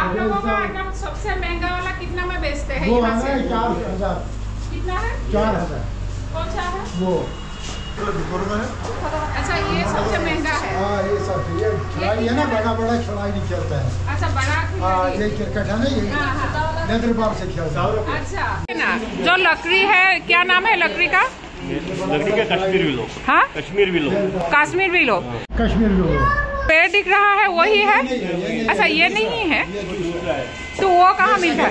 आप लोगों का एकदम सबसे महंगा वाला कितना में बेचते हैं? वो यहाँ से 4000। कितना है? 4000। कौन सा है वो अच्छा, ये सबसे महंगा है। हाँ, ये सब ये खिलाई है ना, बड़ा बड़ा खिलाई नहीं खेलता है। अच्छा, बड़ा हाँ, खिलाड़ी। ये क्रिकेट है ना, ये नेत्रबार से खेलता है। अच्छा ना, जो लकड़ी है क्या नाम है लकड़ी का? लकड़ी का कश्मीर विलो। हाँ, Kashmir willow. Kashmir willow. Kashmir willow पेड़ दिख रहा है वही है? अच्छा, ये नहीं है तो वो कहाँ मिलता है?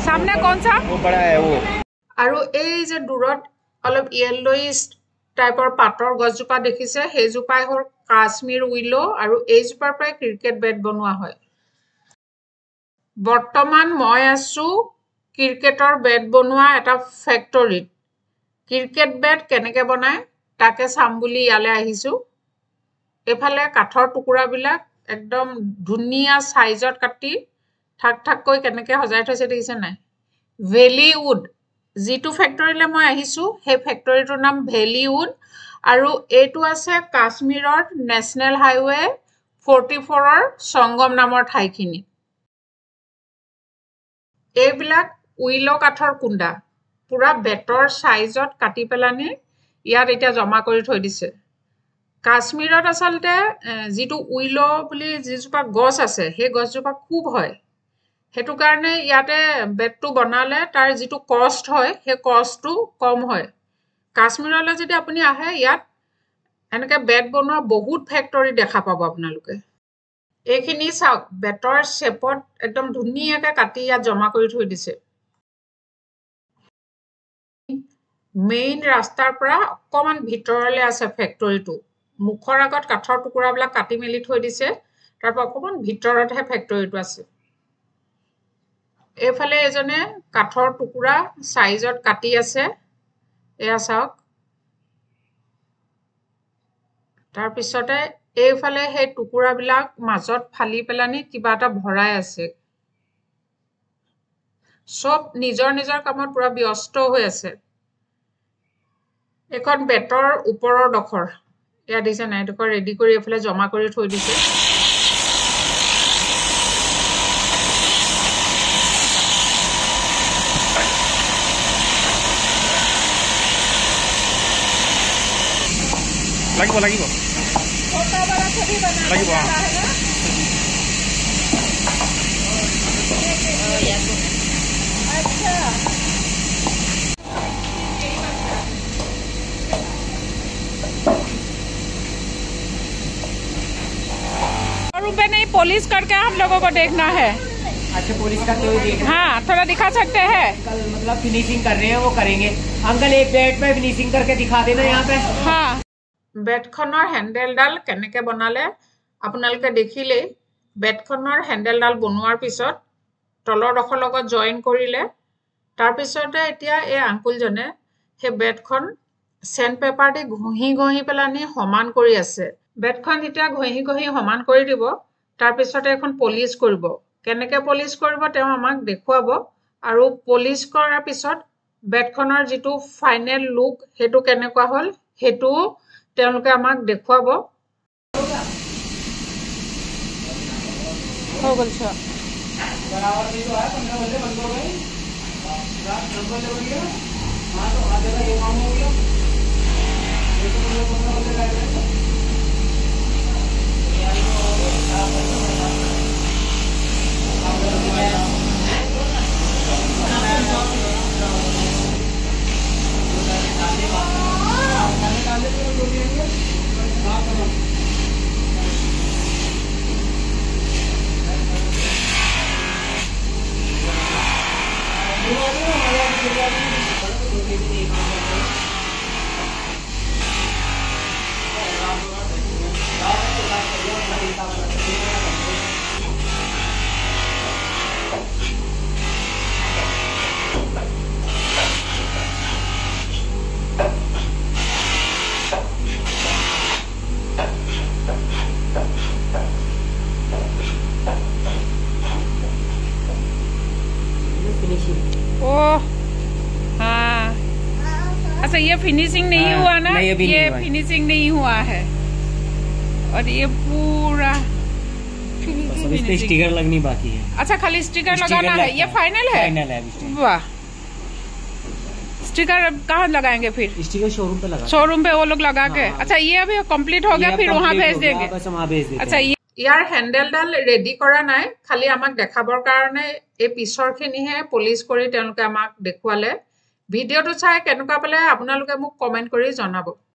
सामने कौन सा? वो बड़ा है वो। আৰু এই যে দূৰত অলপ ইয়েলোইছ টাইপৰ পাতৰ গছজোপা দেখিছে, সেইজোপাই হ'ল কাশ্মীৰ উইলো আৰু এইজোপাৰ পৰাই ক্ৰিকেট বেট বনোৱা হয়। বৰ্তমান মই আছো ক্ৰিকেটৰ বেট বনোৱা এটা ফেক্টৰীত। ক্ৰিকেট বেট কেনেকৈ বনায় তাকে চাম বুলি ইয়ালৈ আহিছোঁ। এইফালে কাঠৰ টুকুৰাবিলাক একদম ধুনীয়া সাইজত কাটি ঠাক ঠাককৈ কেনেকৈ সজাই থৈছে দেখিছে নাই? ভেলিউড যিটো ফেক্টৰীলৈ মই আহিছোঁ সেই ফেক্টৰীটোৰ নাম ভেলিউড আৰু এইটো আছে কাশ্মীৰৰ নেশ্যনেল হাইৱে 44ৰ সংগম নামৰ ঠাইখিনি। এইবিলাক উইলো কাঠৰ কুণ্ডা পুৰা বেটৰ সাইজত কাটি পেলানি ইয়াত এতিয়া জমা কৰি থৈ দিছে। কাশ্মীৰত আচলতে যিটো উইলো বুলি যিজোপা গছ আছে সেই গছজোপা খুব হয়, সেইটো কাৰণে ইয়াতে বেটটো বনালে তাৰ যিটো কষ্ট হয় সেই কষ্টটো কম হয়। কাশ্মীৰলৈ যদি আপুনি আহে ইয়াত এনেকৈ বেট বনোৱা বহুত ফেক্টৰী দেখা পাব আপোনালোকে। এইখিনি চাওক, বেটৰ শ্বেপত একদম ধুনীয়াকৈ কাটি ইয়াত জমা কৰি থৈ দিছে। মেইন ৰাস্তাৰ পৰা অকণমান ভিতৰলৈ আছে ফেক্টৰীটো। মুখৰ আগত কাঠৰ টুকুৰাবিলাক কাটি মেলি থৈ দিছে, তাৰ পৰা অকণমান ভিতৰতহে ফেক্টৰীটো আছে। এইফালে এজনে কাঠৰ টুকুৰা সাইজত কাটি আছে, এয়া চাওক। তাৰপিছতে এইফালে সেই টুকুৰাবিলাক মাজত ফালি পেলানি কিবা এটা ভৰাই আছে। সব নিজৰ নিজৰ কামত পুৰা ব্যস্ত হৈ আছে। এখন বেটৰ ওপৰৰ ডখৰ এয়া দিছে নাই, এইডোখৰ ৰেডি কৰি এইফালে জমা কৰি থৈ দিছে। লাগিব লাগিব লাগিব। रुपए नहीं, पॉलिश करके हम लोगों को देखना है। अच्छा, पुलिस का तो देख। हाँ, थोड़ा दिखा सकते हैं? कल मतलब फिनिशिंग कर रहे हैं, वो करेंगे। अंकल एक बेड पे फिनिशिंग करके दिखा देना यहाँ पे। हाँ, বেটখনৰ হেণ্ডেলডাল কেনেকৈ বনালে আপোনালোকে দেখিলেই। বেটখনৰ হেণ্ডেলডাল বনোৱাৰ পিছত তলৰ ডখৰ লগত জইন কৰিলে, তাৰপিছতে এতিয়া এই আংকুলজনে সেই বেটখন চেণ্ড পেপাৰ দি ঘঁহি ঘঁহি পেলানি সমান কৰি আছে। বেটখন যেতিয়া ঘঁহি ঘঁহি সমান কৰি দিব, তাৰপিছতে এখন পলিচ কৰিব। কেনেকৈ পলিচ কৰিব তেওঁ আমাক দেখুৱাব, আৰু পলিচ কৰাৰ পিছত বেটখনৰ যিটো ফাইনেল লুক সেইটো কেনেকুৱা হ'ল সেইটো তেওঁলোকে আমাক দেখুৱাব। হৈ গ'ল চোৱা। अच्छा, ये फिनिशिंग नहीं हुआ ना? ये फिनिशिंग नहीं हुआ है। और ये पूरा अब इस पे स्टिकर लगनी बाकी है। अच्छा खाली स्टिकर लगाना है, ये फाइनल है? फाइनल है अभी। वाह, स्टिकर कहाँ लगाएंगे फिर? स्टिकर शोरूम पे लगा, शोरूम पे वो लोग लगा के। हाँ। अच्छा ये अभी कंप्लीट हो गया, फिर वहाँ भेज देंगे? बस वहाँ भेज देंगे। अच्छा ইয়াৰ হেণ্ডেলডাল ৰেডি কৰা নাই, খালি আমাক দেখাবৰ কাৰণে এই পিছৰখিনিহে পলিচ কৰি তেওঁলোকে আমাক দেখুৱালে। ভিডিঅ'টো চাই কেনেকুৱা পালে আপোনালোকে মোক কমেণ্ট কৰি জনাব।